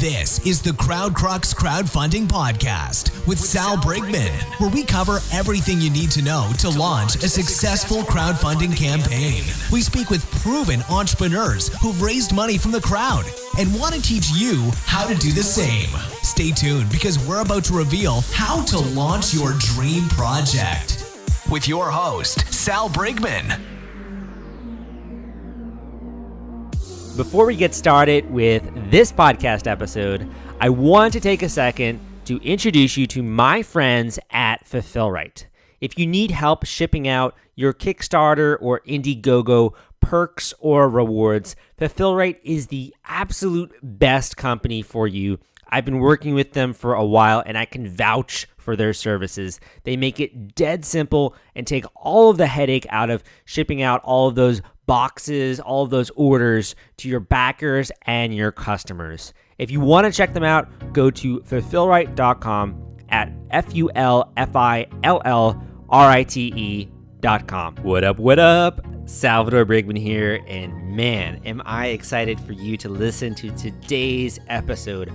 This is the Crowd Crux Crowdfunding Podcast with Sal Brigman, where we cover everything you need to know to launch a successful crowdfunding campaign. We speak with proven entrepreneurs who've raised money from the crowd and want to teach you how to do the same. Stay tuned because we're about to reveal how to launch your dream project. With your host, Sal Brigman. Before we get started with this podcast episode, I want to take a second to introduce you to my friends at Fulfillrite. If you need help shipping out your Kickstarter or Indiegogo perks or rewards, Fulfillrite is the absolute best company for you. I've been working with them for a while and I can vouch for their services. They make it dead simple and take all of the headache out of shipping out all of those boxes, all of those orders to your backers and your customers. If you want to check them out, go to fulfillrite.com at fulfillrite.com. What up? Salvador Brigman here, and man, am I excited for you to listen to today's episode.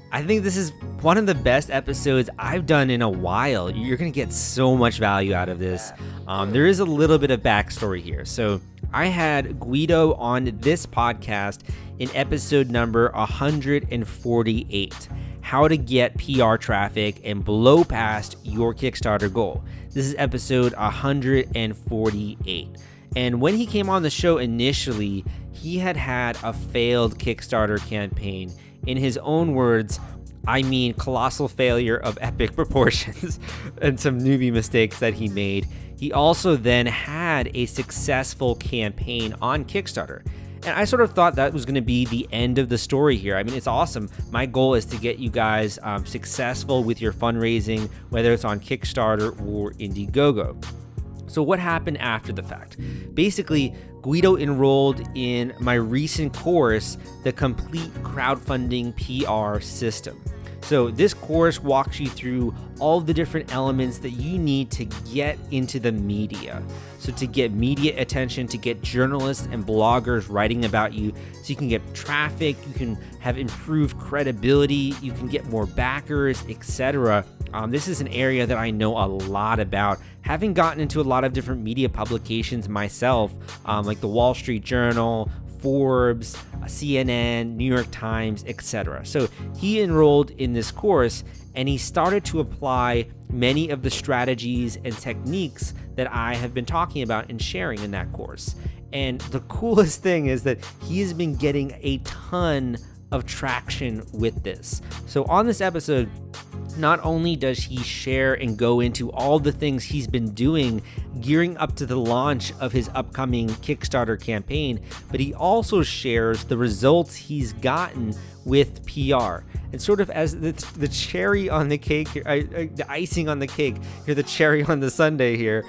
I think this is one of the best episodes I've done in a while. You're going to get so much value out of this. There is a little bit of backstory here. So I had Guido on this podcast in episode number 148, how to get PR traffic and blow past your Kickstarter goal. This is episode 148. And when he came on the show initially, he had a failed Kickstarter campaign. In his own words, I mean colossal failure of epic proportions and some newbie mistakes that he made. He also then had a successful campaign on Kickstarter. And I sort of thought that was going to be the end of the story here. I mean, it's awesome. My goal is to get you guys successful with your fundraising, whether it's on Kickstarter or Indiegogo. So what happened after the fact? Basically, Guido enrolled in my recent course, The Complete Crowdfunding PR System. So this course walks you through all the different elements that you need to get into the media. So to get media attention, to get journalists and bloggers writing about you, so you can get traffic, you can have improved credibility, you can get more backers, etc. This is an area that I know a lot about, having gotten into a lot of different media publications myself, like the Wall Street Journal, Forbes, CNN, New York Times, etc. So he enrolled in this course and he started to apply many of the strategies and techniques that I have been talking about and sharing in that course. And the coolest thing is that he has been getting a ton of traction with this. So on this episode, not only does he share and go into all the things he's been doing gearing up to the launch of his upcoming Kickstarter campaign, but he also shares the results he's gotten with PR. And sort of as the cherry on the cake, the icing on the cake, here, the cherry on the sundae here,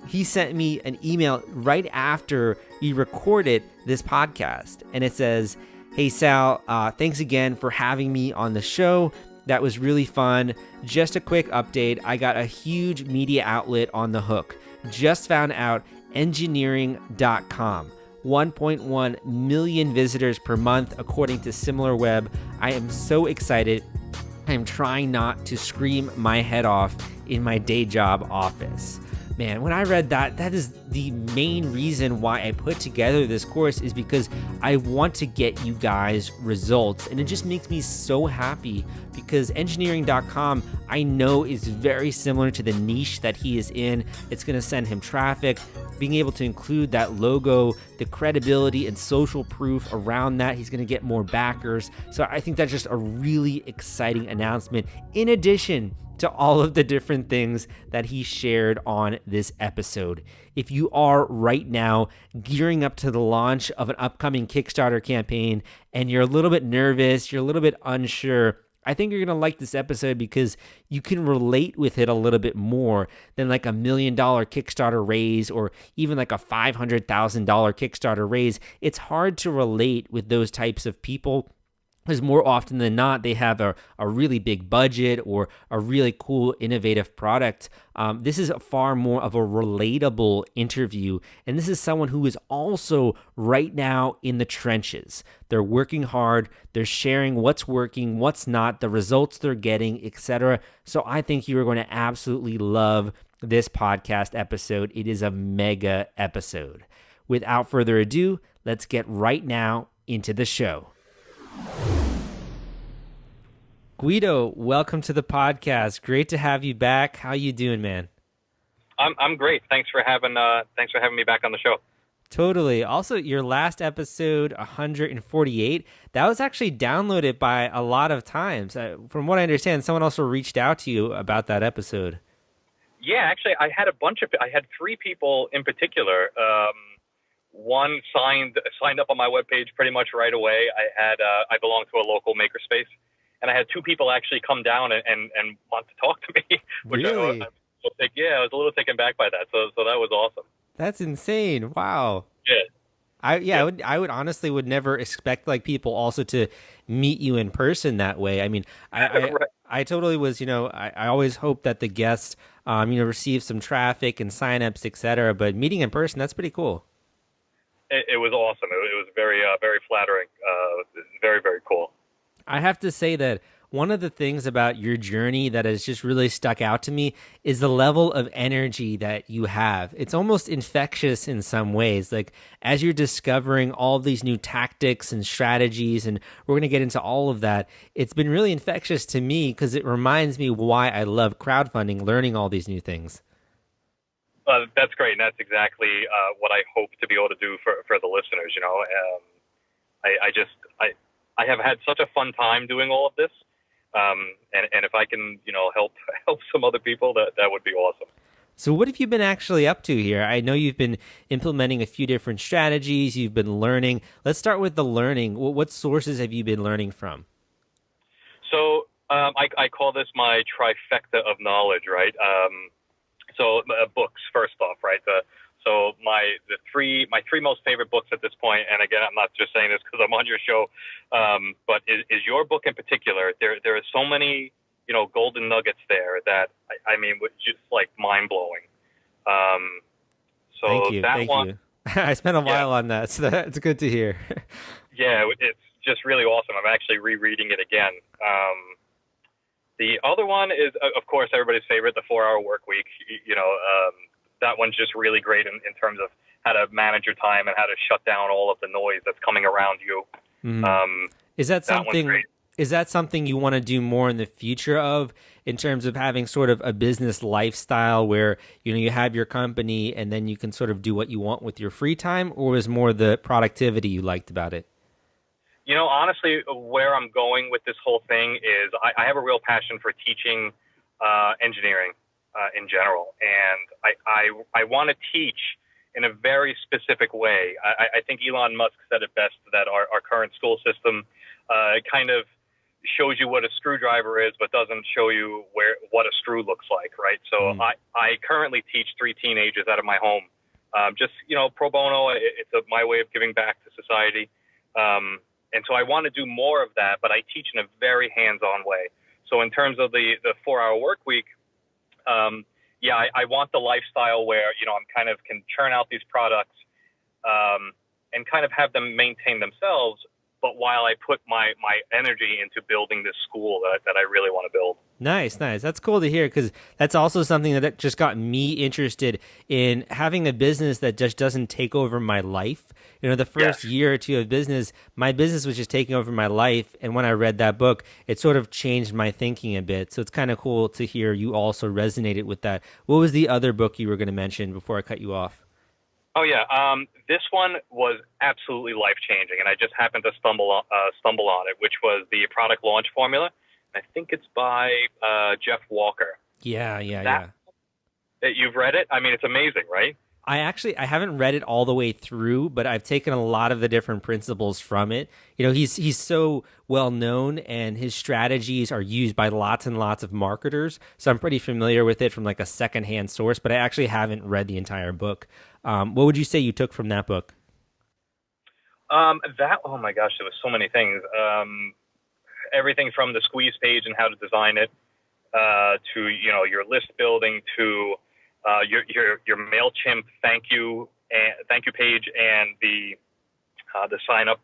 he sent me an email right after we recorded this podcast. And it says, "Hey Sal, thanks again for having me on the show. That was really fun. Just a quick update. I got a huge media outlet on the hook. Just found out engineering.com. 1.1 million visitors per month, according to SimilarWeb. I am so excited. I'm trying not to scream my head off in my day job office." Man, when I read that, that is the main reason why I put together this course, is because I want to get you guys results. And it just makes me so happy because engineering.com, I know, is very similar to the niche that he is in. It's going to send him traffic. Being able to include that logo, the credibility and social proof around that, he's going to get more backers. So I think that's just a really exciting announcement, in addition to all of the different things that he shared on this episode. If you are right now gearing up to the launch of an upcoming Kickstarter campaign and you're a little bit nervous, you're a little bit unsure, I think you're going to like this episode because you can relate with it a little bit more than like $1 million Kickstarter raise or even like a $500,000 Kickstarter raise. It's hard to relate with those types of people because more often than not, they have a really big budget or a really cool, innovative product. This is far more of a relatable interview. And this is someone who is also right now in the trenches. They're working hard. They're sharing what's working, what's not, the results they're getting, etc. So I think you are going to absolutely love this podcast episode. It is a mega episode. Without further ado, let's get right now into the show. Guido, welcome to the podcast. Great to have you back. How you doing, man? I'm great. Thanks for having me back on the show. Totally. Also, your last episode, 148, that was actually downloaded by a lot of times. From what I understand, someone also reached out to you about that episode. Yeah, actually, I had three people in particular. One signed up on my webpage pretty much right away. I belong to a local makerspace. And I had two people actually come down and want to talk to me. Which really? I was a little taken back by that. So that was awesome. That's insane. Wow. Yeah. I would honestly would never expect like people also to meet you in person that way. I mean, I totally was, I always hope that the guests, receive some traffic and signups, etc. But meeting in person, that's pretty cool. It was awesome. It was very, very flattering. Very, very cool. I have to say that one of the things about your journey that has just really stuck out to me is the level of energy that you have. It's almost infectious in some ways. Like as you're discovering all these new tactics and strategies, and we're going to get into all of that, it's been really infectious to me because it reminds me why I love crowdfunding, learning all these new things. That's great. And that's exactly what I hope to be able to do for the listeners. I have had such a fun time doing all of this. And if I can, help some other people, that would be awesome. So what have you been actually up to here? I know you've been implementing a few different strategies. You've been learning. Let's start with the learning. What sources have you been learning from? So I call this my trifecta of knowledge, right? Books, first off, right? So my three most favorite books at this point, and again, I'm not just saying this because I'm on your show, but is your book in particular. There are so many, golden nuggets there that I mean, just like mind blowing. Thank you. I spent a while on that, so that's good to hear. Yeah, it's just really awesome. I'm actually rereading it again. The other one is, of course, everybody's favorite, The 4-Hour Workweek. That one's just really great in terms of how to manage your time and how to shut down all of the noise that's coming around you. Is that something? Is that something you want to do more in the future of, in terms of having sort of a business lifestyle where you have your company and then you can sort of do what you want with your free time, or is more the productivity you liked about it? Honestly, where I'm going with this whole thing is I have a real passion for teaching engineering in general, and I want to teach in a very specific way. I think Elon Musk said it best, that our current school system kind of shows you what a screwdriver is, but doesn't show you what a screw looks like, right? So I currently teach 3 teenagers out of my home, just pro bono. It's my way of giving back to society. And so I want to do more of that, but I teach in a very hands-on way. So in terms of the 4-hour work week, I want the lifestyle where, I'm kind of can churn out these products and kind of have them maintain themselves, but while I put my energy into building this school that I really want to build. Nice. That's cool to hear, because that's also something that just got me interested in having a business that just doesn't take over my life. The first year or two of business, my business was just taking over my life. And when I read that book, it sort of changed my thinking a bit. So it's kind of cool to hear you also resonated with that. What was the other book you were going to mention before I cut you off? Oh, yeah. This one was absolutely life-changing, and I just happened to stumble on it, which was the product launch formula. I think it's by Jeff Walker. Yeah. You've read it? I mean, it's amazing, right? I haven't read it all the way through, but I've taken a lot of the different principles from it. He's so well known, and his strategies are used by lots and lots of marketers. So I'm pretty familiar with it from like a secondhand source, but I actually haven't read the entire book. What would you say you took from that book? Oh my gosh, there was so many things. everything from the squeeze page and how to design it, to your list building, to your MailChimp thank you page, and the sign up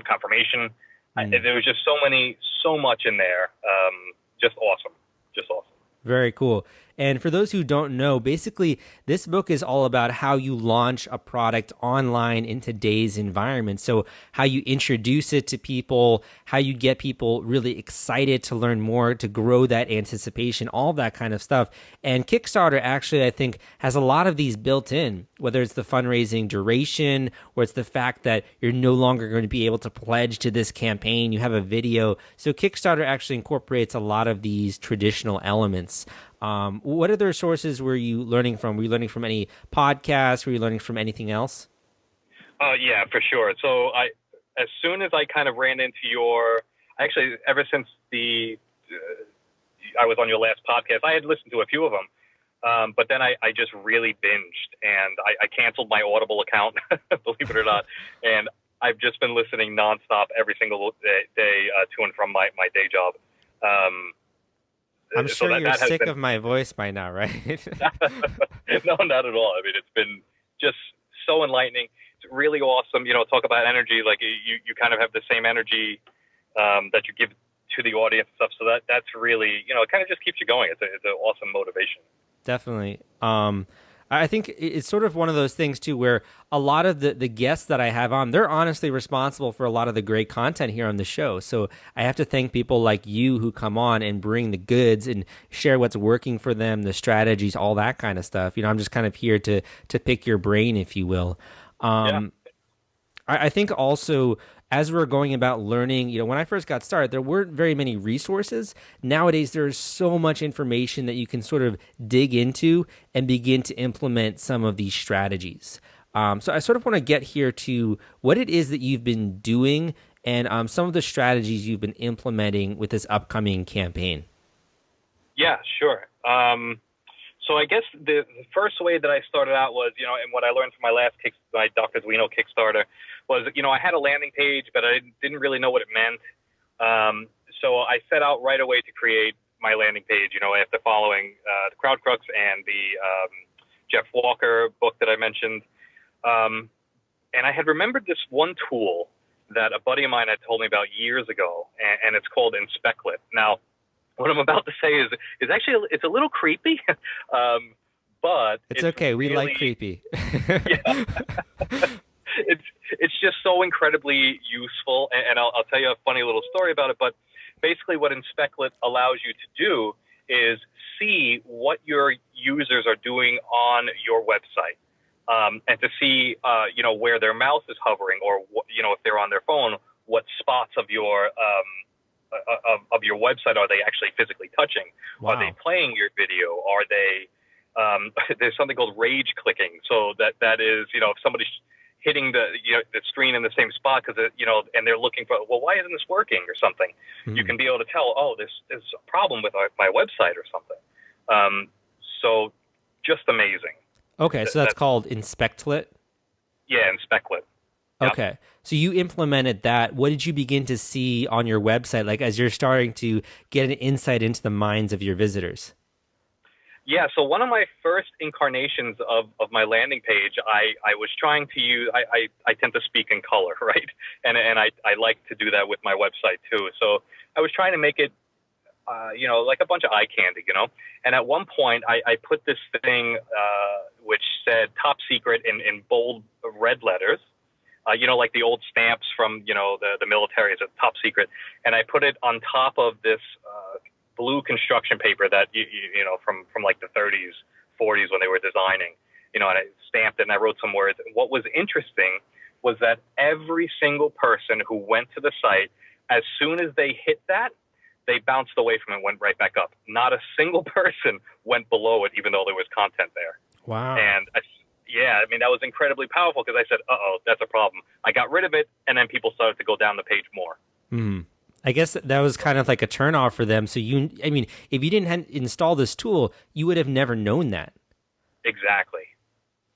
confirmation. There was just so much in there. Just awesome. Very cool. And for those who don't know, basically, this book is all about how you launch a product online in today's environment. So how you introduce it to people, how you get people really excited to learn more, to grow that anticipation, all that kind of stuff. And Kickstarter actually, I think, has a lot of these built in, whether it's the fundraising duration or it's the fact that you're no longer going to be able to pledge to this campaign. You have a video. So Kickstarter actually incorporates a lot of these traditional elements. What other sources were you learning from? Were you learning from any podcasts? Were you learning from anything else? Yeah, for sure. So as soon as I kind of ran into actually, ever since I was on your last podcast, I had listened to a few of them. But then I just really binged, and I canceled my Audible account, believe it or not. And I've just been listening nonstop every single day to and from my day job. I'm sure you're sick of my voice by now, right? No, not at all. I mean, it's been just so enlightening. It's really awesome. Talk about energy. Like you kind of have the same energy that you give to the audience and stuff. So that's really, it kind of just keeps you going. It's an awesome motivation. Definitely. I think it's sort of one of those things, too, where a lot of the guests that I have on, they're honestly responsible for a lot of the great content here on the show. So I have to thank people like you who come on and bring the goods and share what's working for them, the strategies, all that kind of stuff. I'm just kind of here to pick your brain, if you will. I think also, as we're going about learning, when I first got started, there weren't very many resources. Nowadays, there's so much information that you can sort of dig into and begin to implement some of these strategies. So I sort of want to get here to what it is that you've been doing and some of the strategies you've been implementing with this upcoming campaign. Yeah, sure. So I guess the first way that I started out was, and what I learned from my Dr. Guido Kickstarter was, I had a landing page, but I didn't really know what it meant. So I set out right away to create my landing page, after following the Crowd Crux and the Jeff Walker book that I mentioned. And I had remembered this one tool that a buddy of mine had told me about years ago, and it's called Inspectlet. Now, what I'm about to say is actually, it's a little creepy, but it's okay. We like creepy. Yeah. It's just so incredibly useful, and I'll tell you a funny little story about it. But basically, what Inspectlet allows you to do is see what your users are doing on your website, and to see where their mouse is hovering, or if they're on their phone, what spots of your website are they actually physically touching? Wow. Are they playing your video? Are they there's something called rage clicking. So that is, if somebody's hitting the screen in the same spot because and they're looking for, well, why isn't this working or something? Mm-hmm. You can be able to tell, there's a problem with my website or something. So just amazing. Okay, so that's called Inspectlet? Yeah, Inspectlet. Okay. So you implemented that. What did you begin to see on your website, like as you're starting to get an insight into the minds of your visitors? Yeah, so one of my first incarnations of my landing page, I was trying to use, I tend to speak in color, right? And I like to do that with my website too. So I was trying to make it, like a bunch of eye candy, And at one point I put this thing, which said top secret in bold red letters. Like the old stamps from, the military, is a top secret. And I put it on top of this blue construction paper that, from like the 30s, 40s when they were designing, and I stamped it and I wrote some words. And what was interesting was that every single person who went to the site, as soon as they hit that, they bounced away from it, went right back up. Not a single person went below it, even though there was content there. Wow. And that was incredibly powerful because I said, that's a problem. I got rid of it, and then people started to go down the page more. I guess that was kind of like a turnoff for them. So if you didn't install this tool, you would have never known that. Exactly.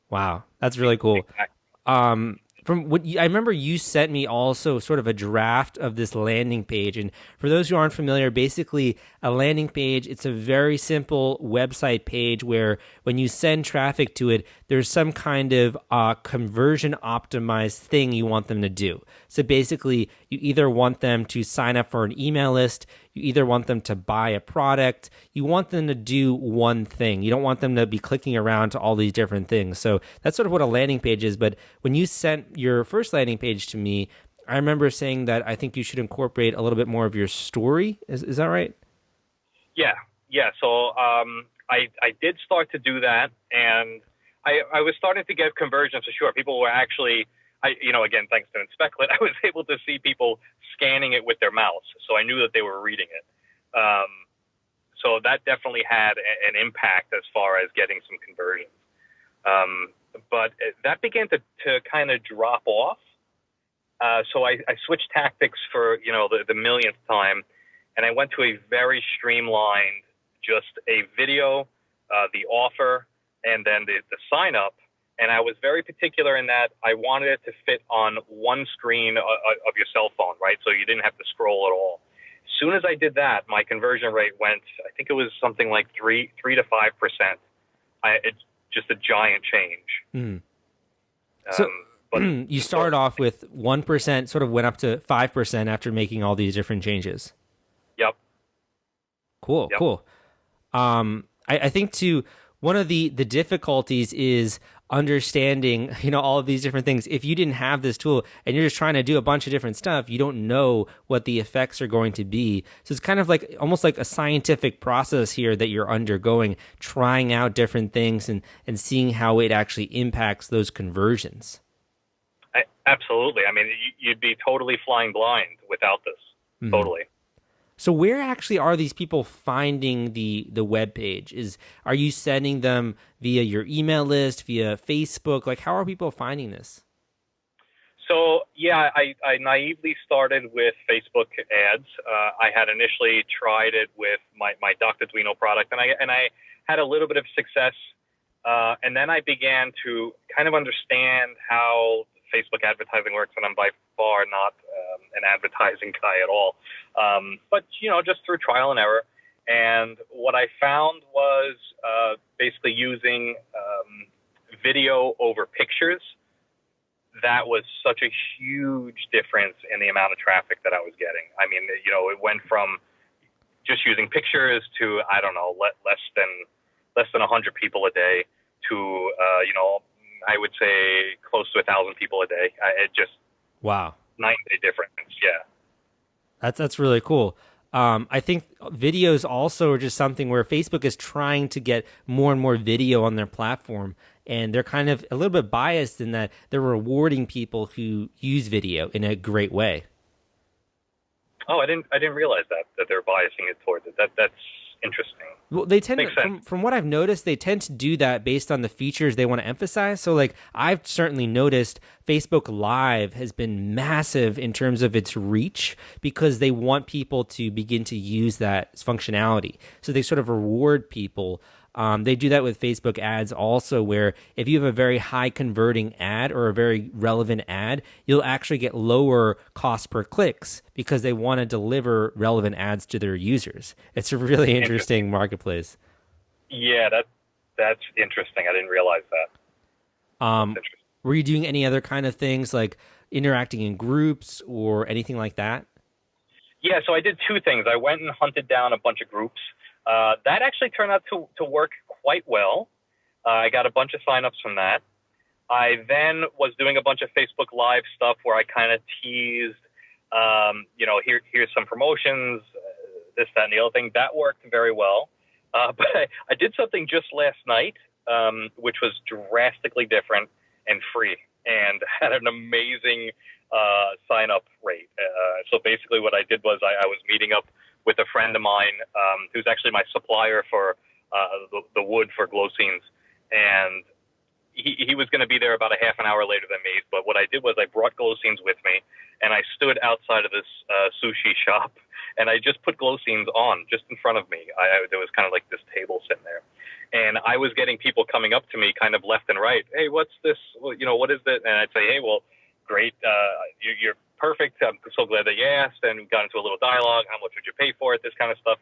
Wow. That's really cool. Exactly. from what I remember, you sent me also sort of a draft of this landing page. And for those who aren't familiar, basically a landing page, it's a very simple website page where when you send traffic to it, there's some kind of conversion optimized thing you want them to do. So basically, you either want them to sign up for an email list, you either want them to buy a product, you want them to do one thing. You don't want them to be clicking around to all these different things. So that's sort of what a landing page is. But when you sent your first landing page to me, I remember saying that I think you should incorporate a little bit more of your story. Is that right? Yeah. So I did start to do that, and I was starting to get conversions for sure. People were actually, again, thanks to InspectLit, I was able to see people scanning it with their mouse, so I knew that they were reading it. So that definitely had an impact as far as getting some conversions. But that began to kind of drop off. So I switched tactics for, the millionth time, and I went to a very streamlined, just a video, the offer, and then the sign up. And I was very particular in that I wanted it to fit on one screen of your cell phone, right? So you didn't have to scroll at all. As soon as I did that, my conversion rate went, I think it was something like 3 to 5%. It's just a giant change. So you started off with 1%, sort of went up to 5% after making all these different changes. Yep. Cool. I think too, one of the difficulties is understanding, all of these different things. If you didn't have this tool and you're just trying to do a bunch of different stuff, you don't know what the effects are going to be. So it's kind of like almost like a scientific process here that you're undergoing, trying out different things and seeing how it actually impacts those conversions. Absolutely. I mean, you'd be totally flying blind without this. Mm-hmm. Totally. So where actually are these people finding the web page? Are you sending them via your email list, via Facebook? Like, how are people finding this? So, yeah, I naively started with Facebook ads. I had initially tried it with my Dr. Guido product, and I had a little bit of success. And then I began to kind of understand how Facebook advertising works, and I'm by far not an advertising guy at all. But, just through trial and error. And what I found was basically using video over pictures. That was such a huge difference in the amount of traffic that I was getting. I mean, it went from just using pictures to, I don't know, less than 100 people a day to, I would say close to 1,000 people a day. It just wow, night and day difference. Yeah, that's really cool. I think videos also are just something where Facebook is trying to get more and more video on their platform, and they're kind of a little bit biased in that they're rewarding people who use video in a great way. Oh, I didn't realize that they're biasing it towards it. That's interesting. Well, they tend to, from what I've noticed, they tend to do that based on the features they want to emphasize. So, like, I've certainly noticed Facebook Live has been massive in terms of its reach because they want people to begin to use that functionality. So they sort of reward people. They do that with Facebook ads also, where if you have a very high converting ad or a very relevant ad, you'll actually get lower cost per clicks because they want to deliver relevant ads to their users. It's a really interesting marketplace. Yeah, that's interesting. I didn't realize that. Were you doing any other kind of things like interacting in groups or anything like that? Yeah, so I did two things. I went and hunted down a bunch of groups. That actually turned out to work quite well. I got a bunch of signups from that. I then was doing a bunch of Facebook Live stuff where I kind of teased, here's some promotions, this, that, and the other thing. That worked very well. But I did something just last night, which was drastically different and free and had an amazing sign-up rate. So basically what I did was I was meeting up with a friend of mine who's actually my supplier for the wood for glow scenes. And he was going to be there about a half an hour later than me. But what I did was I brought glow scenes with me, and I stood outside of this sushi shop, and I just put glow scenes on just in front of me. There was kind of like this table sitting there. And I was getting people coming up to me kind of left and right. Hey, what's this? What is it? And I'd say, hey, well, great. You're perfect. I'm so glad that you asked." And we got into a little dialogue. How much would you pay for it? This kind of stuff.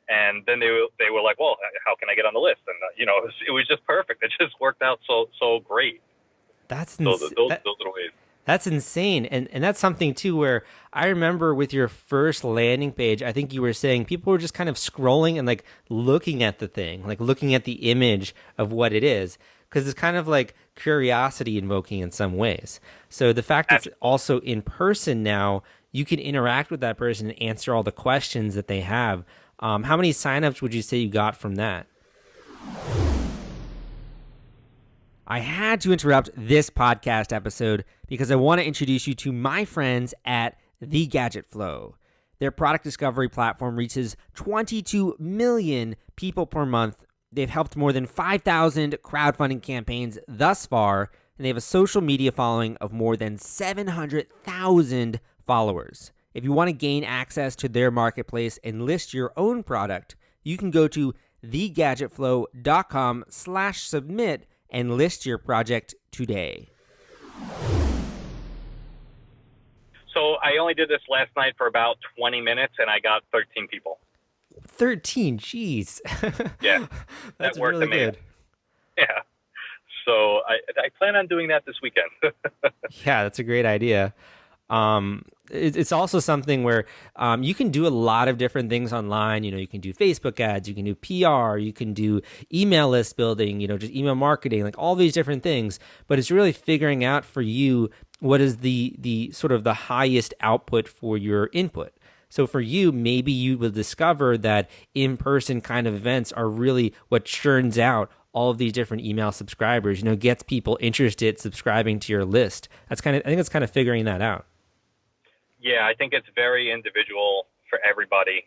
And then they were like, "Well, how can I get on the list?" And it was just perfect. It just worked out so great. That's those are the ways. That's insane. And that's something too where I remember with your first landing page, I think you were saying people were just kind of scrolling and like looking at the thing, like looking at the image of what it is, because it's kind of like curiosity invoking in some ways. So the fact that it's also in person now, you can interact with that person and answer all the questions that they have. How many signups would you say you got from that? I had to interrupt this podcast episode because I want to introduce you to my friends at The Gadget Flow. Their product discovery platform reaches 22 million people per month. They've helped more than 5,000 crowdfunding campaigns thus far, and they have a social media following of more than 700,000 followers. If you want to gain access to their marketplace and list your own product, you can go to thegadgetflow.com/submit and list your project today. So I only did this last night for about 20 minutes, and I got 13 people. 13, jeez. Yeah, That's worked really amazing. Good. Yeah. So I plan on doing that this weekend. Yeah, that's a great idea. It's also something where you can do a lot of different things online. You can do Facebook ads, you can do PR, you can do email list building, just email marketing, like all these different things. But it's really figuring out for you what is the sort of the highest output for your input. So for you, maybe you will discover that in-person kind of events are really what churns out all of these different email subscribers, gets people interested, subscribing to your list. I think it's kind of figuring that out. Yeah, I think it's very individual for everybody.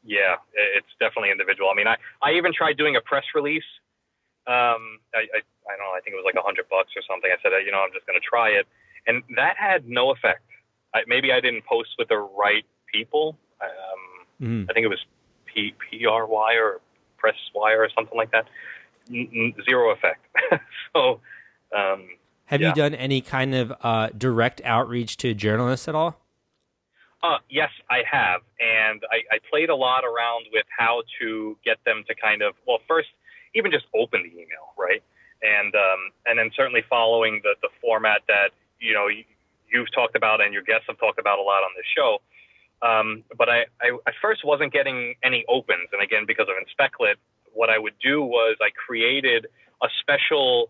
Yeah, it's definitely individual. I mean, I even tried doing a press release. I don't know, I think it was like $100 or something. I said, I'm just going to try it. And that had no effect. Maybe I didn't post with the right people. I think it was PRY or Press Wire or something like that. Zero effect. So, have you done any kind of direct outreach to journalists at all? Yes, I have. And I played a lot around with how to get them to kind of, well, first, even just open the email, right? And then certainly following the format that, you've talked about and your guests have talked about a lot on this show. But I first wasn't getting any opens. And again, because of InspectLit, what I would do was I created a special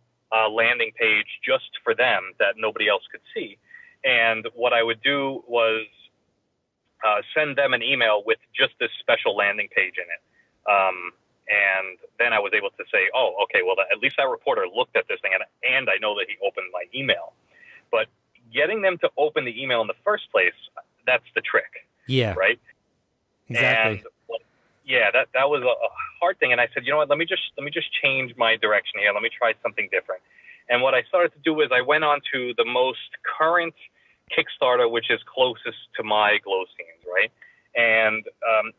landing page just for them that nobody else could see. And what I would do was send them an email with just this special landing page in it. And then I was able to say, oh, okay, well, at least that reporter looked at this thing, and I know that he opened my email. But getting them to open the email in the first place, that's the trick. Yeah. Right? Exactly. And, yeah, that was a hard thing. And I said, you know what, let me just change my direction here. Let me try something different. And what I started to do is I went on to the most current Kickstarter, which is closest to my glow scenes, right? And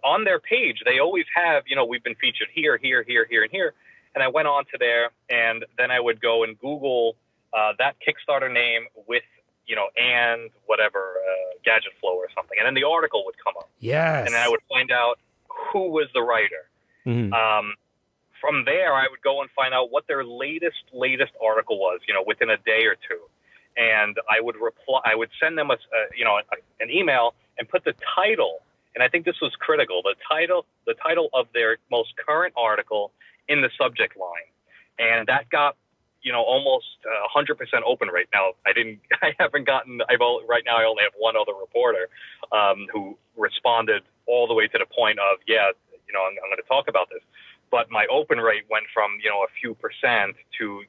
on their page, they always have, we've been featured here, here, here, here, and here. And I went on to there, and then I would go and Google that Kickstarter name with, and whatever, Gadget Flow or something. And then the article would come up. Yes. And then I would find out who was the writer. Mm-hmm. From there, I would go and find out what their latest article was, within a day or two. And I would send them an email and put the title. And I think this was critical. The title of their most current article in the subject line. And that got, almost 100% open rate. Now, right now I only have one other reporter, who responded all the way to the point of, I'm going to talk about this. But my open rate went from, a few percent to,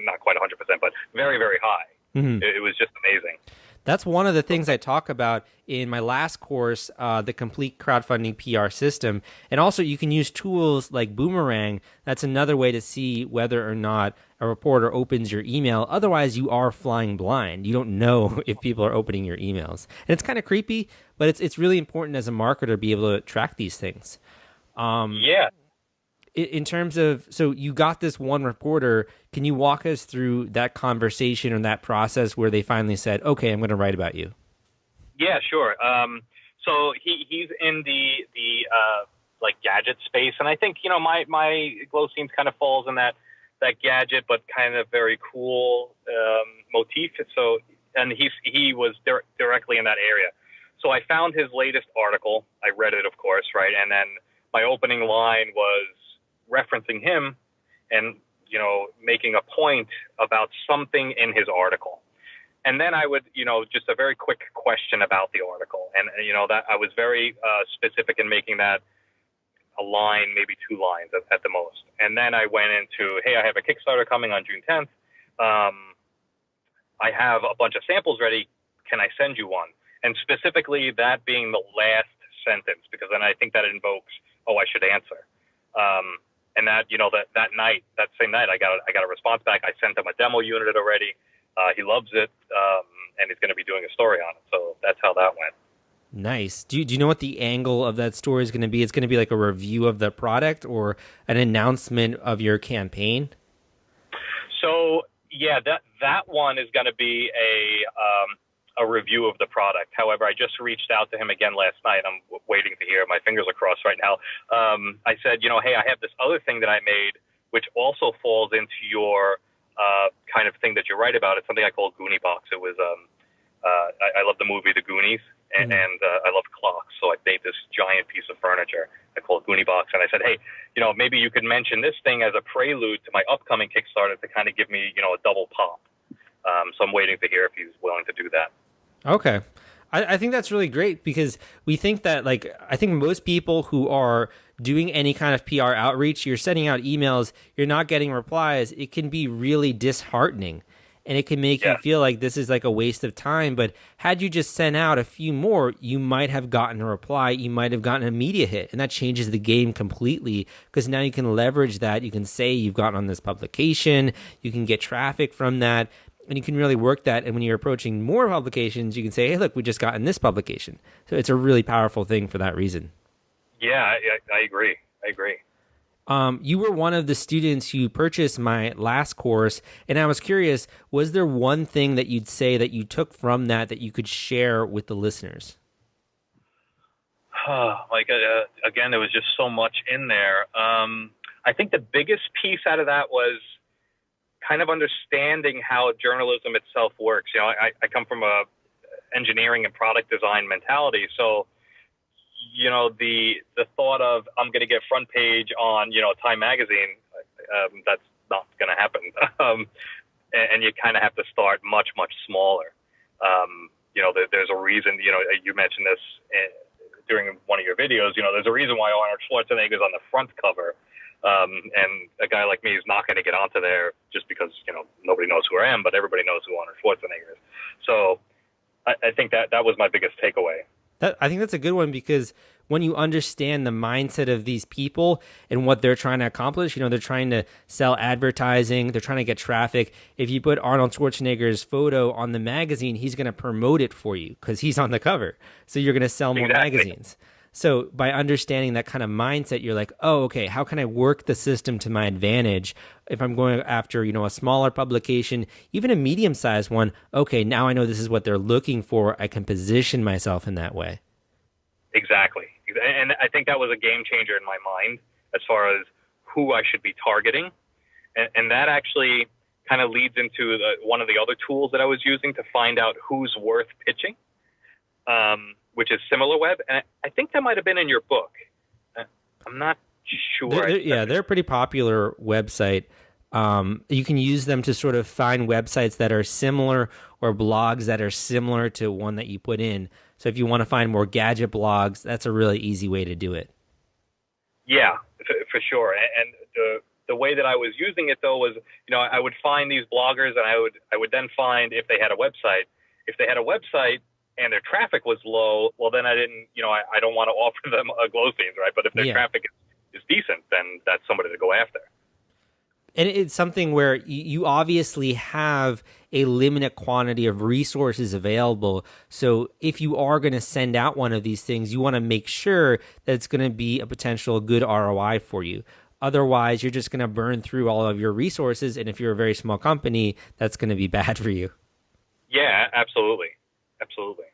not quite 100%, but very, very high. Mm-hmm. It was just amazing. That's one of the things I talk about in my last course, the complete crowdfunding PR system. And also you can use tools like Boomerang. That's another way to see whether or not a reporter opens your email. Otherwise, you are flying blind. You don't know if people are opening your emails. And it's kind of creepy, but it's really important as a marketer to be able to track these things. Yeah. in terms of, so you got this one reporter, can you walk us through that conversation or that process where they finally said, okay, I'm going to write about you? Yeah, sure. So he's in the like gadget space, and I think my glow scenes kind of falls in that gadget, but kind of very cool motif. So, and he was directly in that area. So I found his latest article. I read it, of course, right, and then my opening line was referencing him, and making a point about something in his article. And then I would, just a very quick question about the article. And, that I was very specific in making that a line, maybe 2 lines at the most. And then I went into, hey, I have a Kickstarter coming on June 10th. I have a bunch of samples ready. Can I send you one? And specifically that being the last sentence, because then I think that invokes, oh, I should answer. And that, that night, that same night, I got a response back. I sent him a demo unit already. He loves it, and he's going to be doing a story on it. So that's how that went. Nice. Do you know what the angle of that story is going to be? It's going to be like a review of the product or an announcement of your campaign? So, yeah, that one is going to be a review of the product. However, I just reached out to him again last night. I'm waiting to hear. My fingers are crossed right now. I said, hey, I have this other thing that I made, which also falls into your kind of thing that you write about. It's something I call Goonie Box. It was I love the movie The Goonies, and I love clocks, so I made this giant piece of furniture. I call it Goonie Box, and I said, hey, maybe you could mention this thing as a prelude to my upcoming Kickstarter to kind of give me, a double pop. So I'm waiting to hear if he's willing to do that. Okay. I think that's really great because we think that, I think most people who are doing any kind of PR outreach, you're sending out emails, you're not getting replies, it can be really disheartening. And it can make you feel like this is like a waste of time. But had you just sent out a few more, you might have gotten a reply. You might have gotten a media hit. And that changes the game completely because now you can leverage that. You can say you've gotten on this publication. You can get traffic from that. And you can really work that. And when you're approaching more publications, you can say, hey, look, we just got in this publication. So it's a really powerful thing for that reason. Yeah, I agree. You were one of the students who purchased my last course, and I was curious, was there one thing that you'd say that you took from that you could share with the listeners? Again, there was just so much in there. I think the biggest piece out of that was kind of understanding how journalism itself works. I come from a engineering and product design mentality, so the thought of I'm going to get front page on, Time magazine, that's not going to happen. And you kind of have to start much, much smaller. There's a reason, you mentioned this during one of your videos, there's a reason why Arnold Schwarzenegger's on the front cover. And a guy like me is not going to get onto there just because, nobody knows who I am, but everybody knows who Arnold Schwarzenegger is. So I think that was my biggest takeaway. I think that's a good one because when you understand the mindset of these people and what they're trying to accomplish, they're trying to sell advertising, they're trying to get traffic. If you put Arnold Schwarzenegger's photo on the magazine, he's going to promote it for you because he's on the cover. So you're going to sell more magazines. So by understanding that kind of mindset, you're like, oh, okay, how can I work the system to my advantage? If I'm going after, a smaller publication, even a medium-sized one, okay, now I know this is what they're looking for. I can position myself in that way. Exactly. And I think that was a game changer in my mind as far as who I should be targeting. And that actually kind of leads into one of the other tools that I was using to find out who's worth pitching. Which is SimilarWeb, and I think that might have been in your book. I'm not sure. They're a pretty popular website. You can use them to sort of find websites that are similar or blogs that are similar to one that you put in. So if you want to find more gadget blogs, that's a really easy way to do it. Yeah, for sure. And the way that I was using it, though, was, I would find these bloggers, and I would then find if they had a website. If they had a website, and their traffic was low, well, then I didn't, I don't want to offer them a glow scenes, right? But if their traffic is decent, then that's somebody to go after. And it's something where you obviously have a limited quantity of resources available. So if you are going to send out one of these things, you want to make sure that it's going to be a potential good ROI for you. Otherwise, you're just going to burn through all of your resources. And if you're a very small company, that's going to be bad for you. Yeah, absolutely. Absolutely.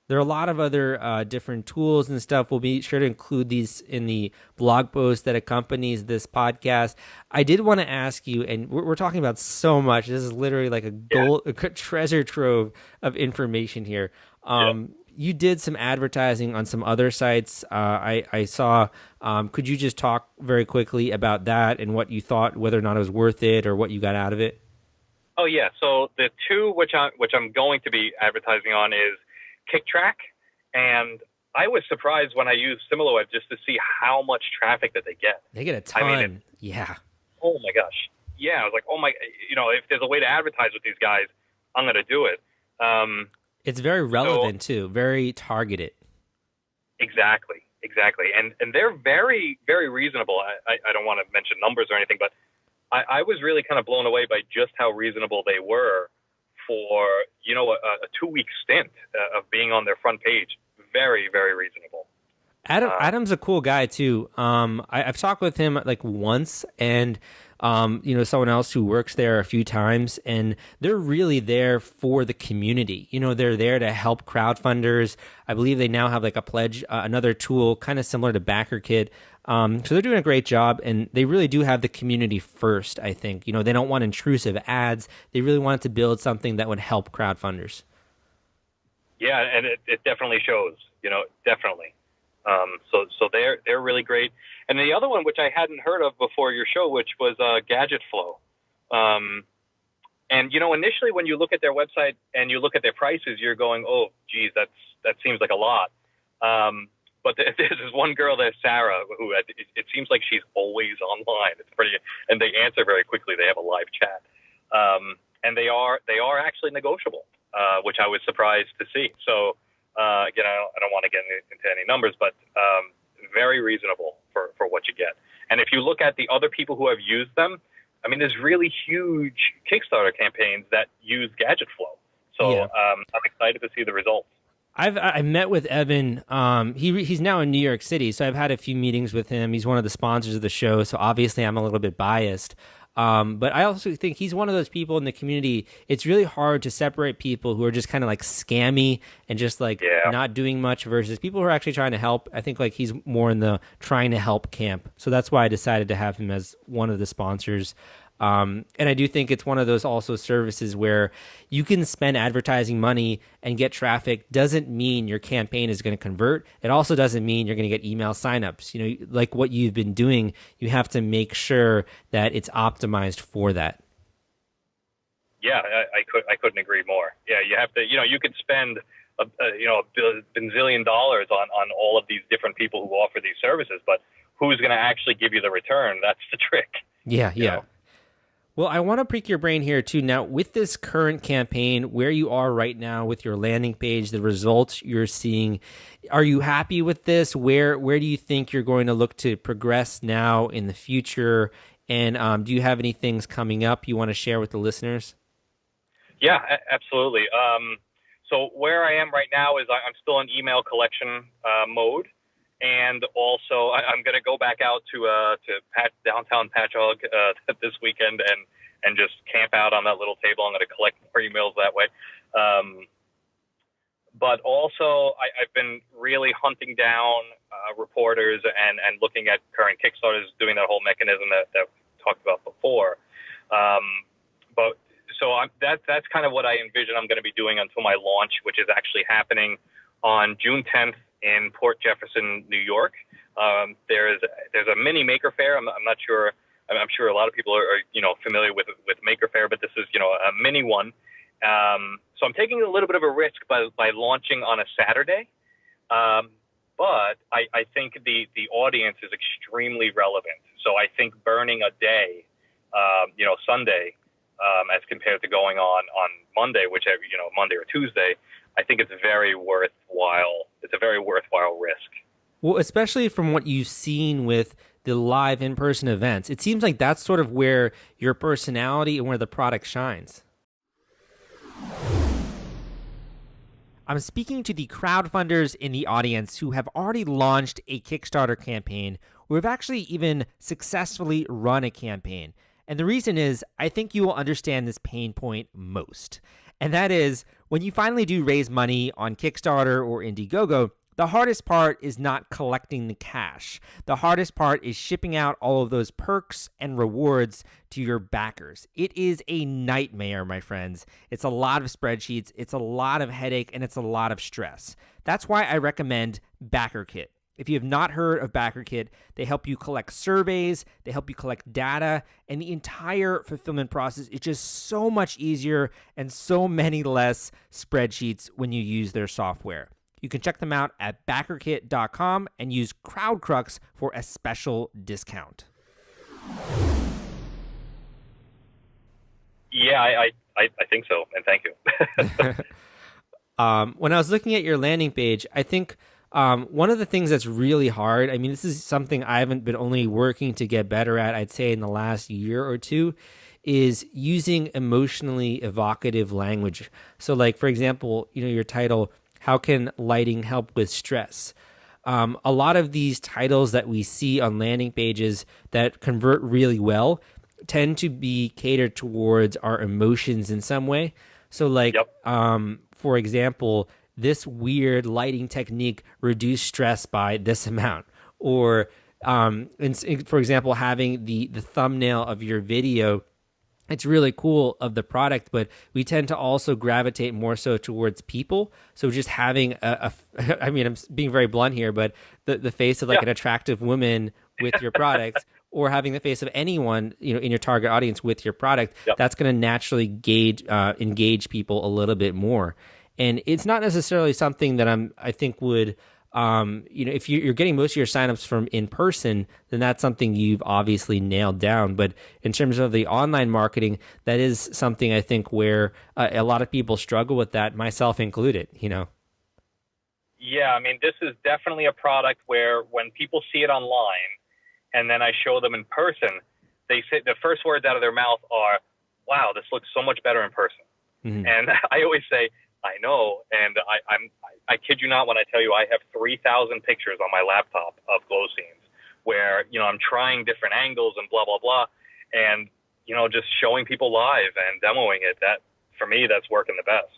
There are a lot of other different tools and stuff. We'll be sure to include these in the blog post that accompanies this podcast. I did want to ask you, and we're talking about so much. This is literally like a treasure trove of information here. You did some advertising on some other sites. I saw. Could you just talk very quickly about that and what you thought, whether or not it was worth it or what you got out of it? Oh yeah. So the two which I'm going to be advertising on is KickTrack, and I was surprised when I used SimilarWeb just to see how much traffic that they get. They get a ton. I mean, yeah. Oh my gosh. Yeah. I was like, oh my, if there's a way to advertise with these guys, I'm going to do it. It's very relevant too, very targeted. Exactly. And they're very, very reasonable. I don't want to mention numbers or anything, but I was really kind of blown away by just how reasonable they were for, a 2-week stint of being on their front page. Very, very reasonable. Adam's a cool guy too. I've talked with him like once, and someone else who works there a few times, and they're really there for the community. They're there to help crowdfunders. I believe they now have like a pledge, another tool kind of similar to BackerKit. So they're doing a great job, and they really do have the community first, I think. They don't want intrusive ads. They really wanted to build something that would help crowdfunders. Yeah, and it definitely shows, definitely. So they're really great. And the other one, which I hadn't heard of before your show, which was Gadget Flow. And initially when you look at their website and you look at their prices, you're going, oh, geez, that seems like a lot. But there's this one girl, there's Sarah, who it seems like she's always online. It's pretty, and they answer very quickly. They have a live chat, and they are actually negotiable, which I was surprised to see. So. Again, I don't want to get into any numbers, but very reasonable for what you get. And if you look at the other people who have used them, I mean, there's really huge Kickstarter campaigns that use Gadget Flow. So yeah. I'm excited to see the results. I met with Evan. He's now in New York City, so I've had a few meetings with him. He's one of the sponsors of the show, so obviously I'm a little bit biased. But I also think he's one of those people in the community. It's really hard to separate people who are just kind of like scammy and just like not doing much versus people who are actually trying to help. I think like he's more in the trying to help camp. So that's why I decided to have him as one of the sponsors. And I do think it's one of those also services where you can spend advertising money and get traffic. Doesn't mean your campaign is going to convert. It also doesn't mean you're going to get email signups. Like what you've been doing, you have to make sure that it's optimized for that. Yeah, I couldn't agree more. Yeah, you have to. You could spend a bazillion dollars on all of these different people who offer these services, but who's going to actually give you the return? That's the trick. Yeah. Well, I want to pick your brain here too. Now, with this current campaign, where you are right now with your landing page, the results you're seeing, are you happy with this? Where do you think you're going to look to progress now in the future? And do you have any things coming up you want to share with the listeners? Yeah, absolutely. So where I am right now is I'm still in email collection mode. And also, I'm going to go back out to downtown Patchogue this weekend and just camp out on that little table. I'm going to collect more emails that way. But also, I've been really hunting down reporters and looking at current Kickstarters, doing that whole mechanism that we talked about before. That's kind of what I envision I'm going to be doing until my launch, which is actually happening on June 10th. In Port Jefferson, New York. There's a mini Maker Faire. I'm not sure. I'm sure a lot of people are familiar with Maker Faire, but this is a mini one. So I'm taking a little bit of a risk by launching on a Saturday. But I think the audience is extremely relevant. So I think burning a day, Sunday, as compared to going on Monday, whichever Monday or Tuesday. I think it's very worthwhile. It's a very worthwhile risk. Well, especially from what you've seen with the live in-person events, it seems like that's sort of where your personality and where the product shines. I'm speaking to the crowdfunders in the audience who have already launched a Kickstarter campaign or have actually even successfully run a campaign. And the reason is, I think you will understand this pain point most. And that is, when you finally do raise money on Kickstarter or Indiegogo, the hardest part is not collecting the cash. The hardest part is shipping out all of those perks and rewards to your backers. It is a nightmare, my friends. It's a lot of spreadsheets, it's a lot of headache, and it's a lot of stress. That's why I recommend BackerKit. If you have not heard of BackerKit, they help you collect surveys, they help you collect data, and the entire fulfillment process is just so much easier and so many less spreadsheets when you use their software. You can check them out at backerkit.com and use CrowdCrux for a special discount. Yeah, I think so, and thank you. When I was looking at your landing page, I think one of the things that's really hard, I mean, this is something I haven't been only working to get better at, I'd say in the last year or two, is using emotionally evocative language. So like, for example, your title, how can lighting help with stress? A lot of these titles that we see on landing pages that convert really well tend to be catered towards our emotions in some way. So like, for example, this weird lighting technique reduced stress by this amount. Or, for example, having the thumbnail of your video, it's really cool of the product, but we tend to also gravitate more so towards people. So just having I mean, I'm being very blunt here, but the face of like an attractive woman with your product, or having the face of anyone, in your target audience with your product, that's going to naturally engage people a little bit more. And it's not necessarily something that I think would, if you're getting most of your signups from in person, then that's something you've obviously nailed down. But in terms of the online marketing, that is something I think where a lot of people struggle with that, myself included, Yeah, I mean, this is definitely a product where when people see it online and then I show them in person, they say the first words out of their mouth are, wow, this looks so much better in person. Mm-hmm. And I always say, I know, and I kid you not when I tell you I have 3,000 pictures on my laptop of glow scenes where, I'm trying different angles and blah, blah, blah, and, just showing people live and demoing it. That, for me, that's working the best.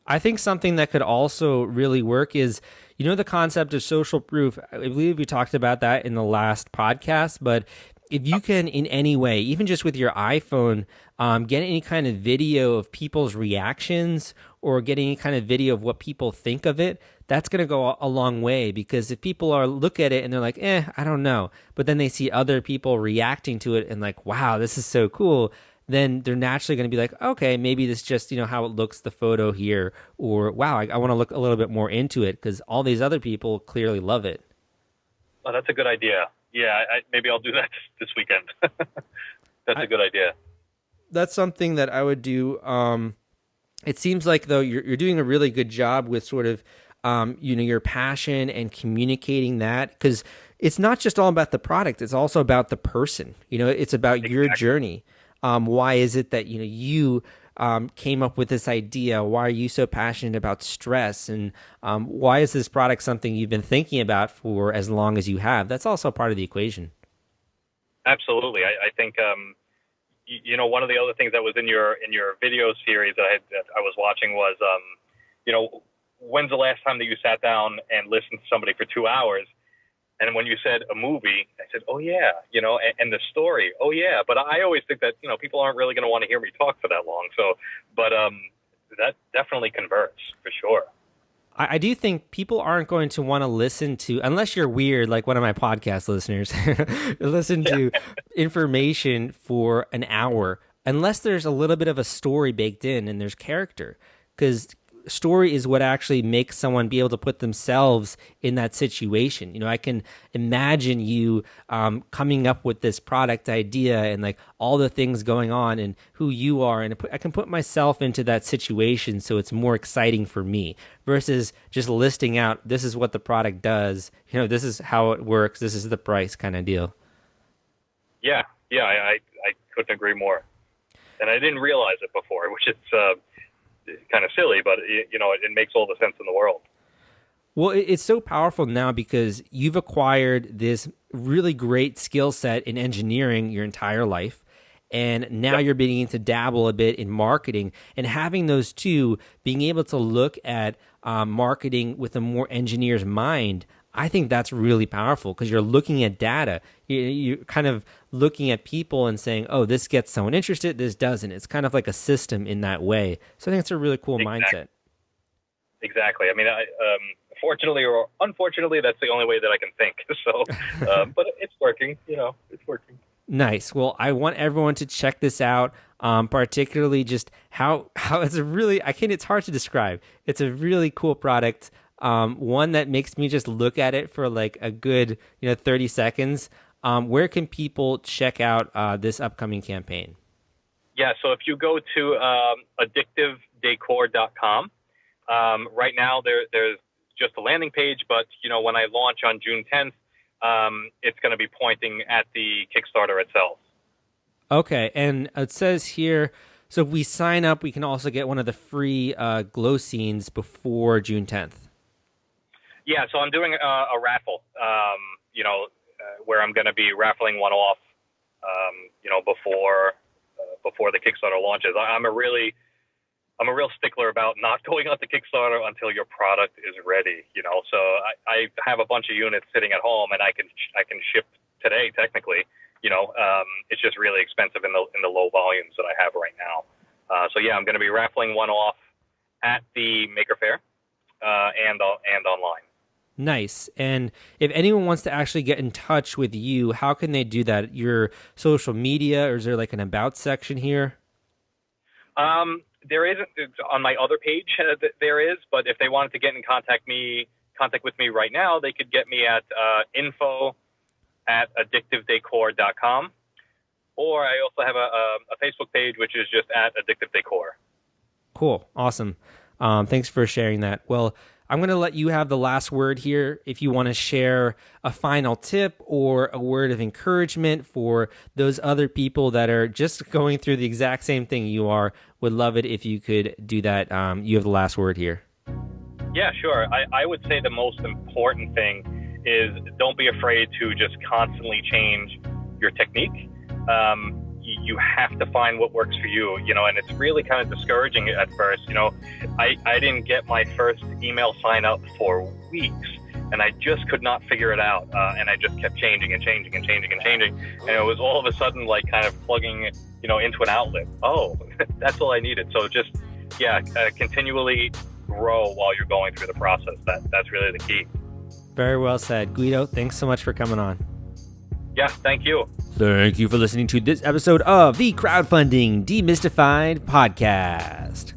I think something that could also really work is, the concept of social proof. I believe we talked about that in the last podcast, but if you can in any way, even just with your iPhone, get any kind of video of people's reactions or get any kind of video of what people think of it, that's going to go a long way. Because if people look at it and they're like, I don't know, but then they see other people reacting to it and like, wow, this is so cool, then they're naturally going to be like, okay, maybe this just, how it looks, the photo here, or wow, I want to look a little bit more into it because all these other people clearly love it. Oh, that's a good idea. Yeah, maybe I'll do that this weekend. That's a good idea. That's something that I would do. It seems like, though, you're doing a really good job with sort of, your passion and communicating that, because it's not just all about the product. It's also about the person. It's about your journey. Why is it that, you came up with this idea? Why are you so passionate about stress? And why is this product something you've been thinking about for as long as you have? That's also part of the equation. Absolutely. I think, one of the other things that was in your video series that I was watching was, when's the last time that you sat down and listened to somebody for 2 hours? And when you said a movie, I said, oh, yeah, and the story, oh, yeah. But I always think that, people aren't really going to want to hear me talk for that long. So, but that definitely converts for sure. I do think people aren't going to want to listen to, unless you're weird, like one of my podcast listeners, listen to information for an hour, unless there's a little bit of a story baked in and there's character. Because story is what actually makes someone be able to put themselves in that situation. I can imagine you coming up with this product idea and like all the things going on and who you are, and I can put myself into that situation so it's more exciting for me versus just listing out, this is what the product does, this is how it works, this is the price kind of deal. Yeah, I couldn't agree more. And I didn't realize it before, which is kind of silly, but it makes all the sense in the world. Well, it's so powerful now because you've acquired this really great skill set in engineering your entire life. And now you're beginning to dabble a bit in marketing, and having those two, being able to look at marketing with a more engineer's mind, I think that's really powerful because you're looking at data. You're kind of looking at people and saying, oh, this gets someone interested, this doesn't. It's kind of like a system in that way. So I think it's a really cool mindset. Exactly. I mean, fortunately or unfortunately, that's the only way that I can think. So, but it's working, it's working. Nice. Well, I want everyone to check this out, particularly just how it's a really, it's hard to describe. It's a really cool product, one that makes me just look at it for like a good 30 seconds. Where can people check out this upcoming campaign? Yeah, so if you go to addictivedecor.com, right now there's just a landing page, but when I launch on June 10th, it's going to be pointing at the Kickstarter itself. Okay, and it says here, so if we sign up, we can also get one of the free glow scenes before June 10th. Yeah, so I'm doing a raffle, where I'm going to be raffling one off, before the Kickstarter launches. I'm a real stickler about not going on to Kickstarter until your product is ready, So I have a bunch of units sitting at home, and I can ship today technically. It's just really expensive in the low volumes that I have right now. So yeah, I'm going to be raffling one off at the Maker Faire and online. Nice. And if anyone wants to actually get in touch with you, how can they do that? Your social media, or is there like an about section here? There isn't. On my other page, there is, but if they wanted to get in contact with me right now, they could get me at info@addictivedecor.com, or I also have a Facebook page, which is just @addictivedecor. Cool. Awesome. Thanks for sharing that. Well, I'm going to let you have the last word here. If you want to share a final tip or a word of encouragement for those other people that are just going through the exact same thing you are, would love it if you could do that. You have the last word here. Yeah, sure. I would say the most important thing is don't be afraid to just constantly change your technique. You have to find what works for you, and it's really kind of discouraging at first. I didn't get my first email sign up for weeks, and I just could not figure it out. And I just kept changing and changing and changing and changing. And it was all of a sudden like kind of plugging, into an outlet. Oh, that's all I needed. So just, continually grow while you're going through the process. That's really the key. Very well said. Guido, thanks so much for coming on. Yeah, thank you. Thank you for listening to this episode of the Crowdfunding Demystified podcast.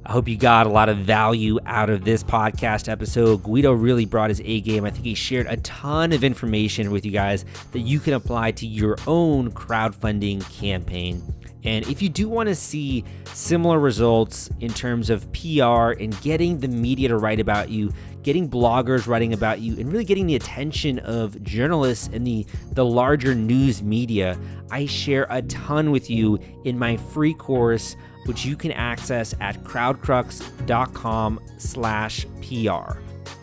I hope you got a lot of value out of this podcast episode. Guido really brought his A game. I think he shared a ton of information with you guys that you can apply to your own crowdfunding campaign. And if you do want to see similar results in terms of PR and getting the media to write about you, getting bloggers writing about you, and really getting the attention of journalists and the larger news media, I share a ton with you in my free course, which you can access at crowdcrux.com/PR.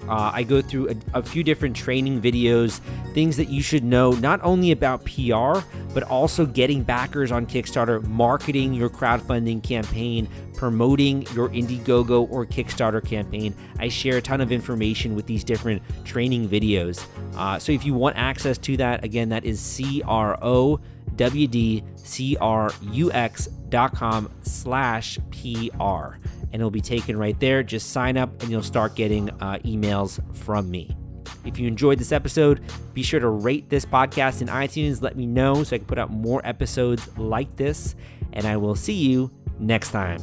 I go through a few different training videos, things that you should know, not only about PR, but also getting backers on Kickstarter, marketing your crowdfunding campaign, promoting your Indiegogo or Kickstarter campaign. I share a ton of information with these different training videos. So if you want access to that, again, that is crowdcrux.com/PR. And it'll be taken right there. Just sign up and you'll start getting emails from me. If you enjoyed this episode, be sure to rate this podcast in iTunes. Let me know so I can put out more episodes like this. And I will see you next time.